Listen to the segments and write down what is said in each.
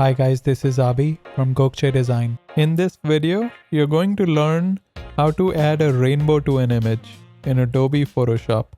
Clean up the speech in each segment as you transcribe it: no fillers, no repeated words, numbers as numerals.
Hi guys, this is Abi from Gokche Design. In this video, you're going to learn how to add a rainbow to an image in Adobe Photoshop.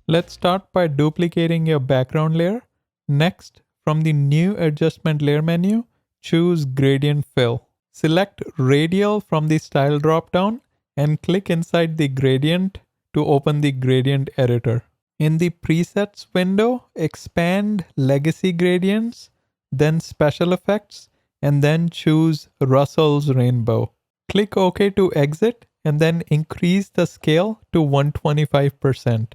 Let's start by duplicating your background layer. Next, from the New Adjustment Layer menu, choose Gradient Fill. Select Radial from the Style dropdown and click inside the gradient to open the gradient editor. In the Presets window, expand Legacy Gradients, then Special Effects, and then choose Russell's Rainbow. Click OK to exit and then increase the scale to 125%.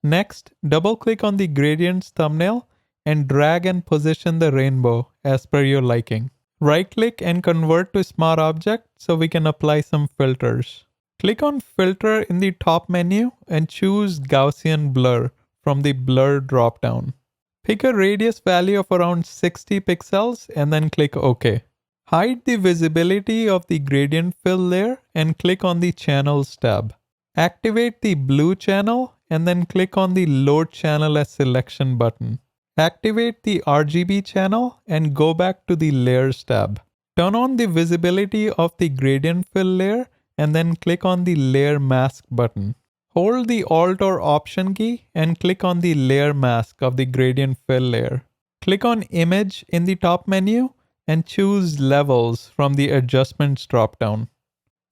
Next, double-click on the gradient's thumbnail and drag and position the rainbow as per your liking. Right-click and convert to Smart Object so we can apply some filters. Click on Filter in the top menu and choose Gaussian Blur from the Blur dropdown. Pick a radius value of around 60 pixels and then click OK. Hide the visibility of the gradient fill layer and click on the Channels tab. Activate the blue channel and then click on the Load Channel as Selection button. Activate the RGB channel and go back to the Layers tab. Turn on the visibility of the gradient fill layer and then click on the Layer Mask button. Hold the Alt or Option key and click on the Layer Mask of the gradient fill layer. Click on Image in the top menu and choose Levels from the Adjustments dropdown.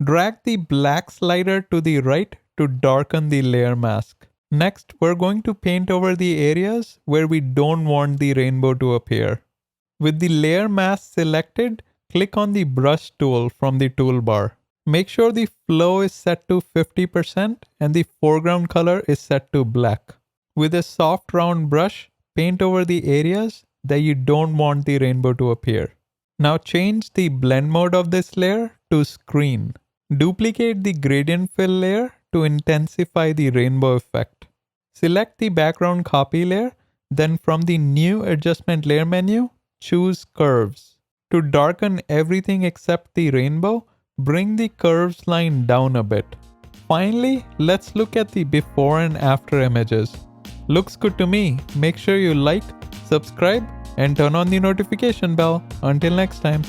Drag the black slider to the right to darken the layer mask. Next, we're going to paint over the areas where we don't want the rainbow to appear. With the layer mask selected, click on the brush tool from the toolbar. Make sure the flow is set to 50% and the foreground color is set to black. With a soft round brush, paint over the areas that you don't want the rainbow to appear. Now change the blend mode of this layer to screen. Duplicate the gradient fill layer to intensify the rainbow effect. Select the background copy layer, then from the New Adjustment Layer menu, choose Curves. To darken everything except the rainbow, bring the curves line down a bit. Finally, let's look at the before and after images. Looks good to me. Make sure you like, subscribe, and turn on the notification bell. Until next time.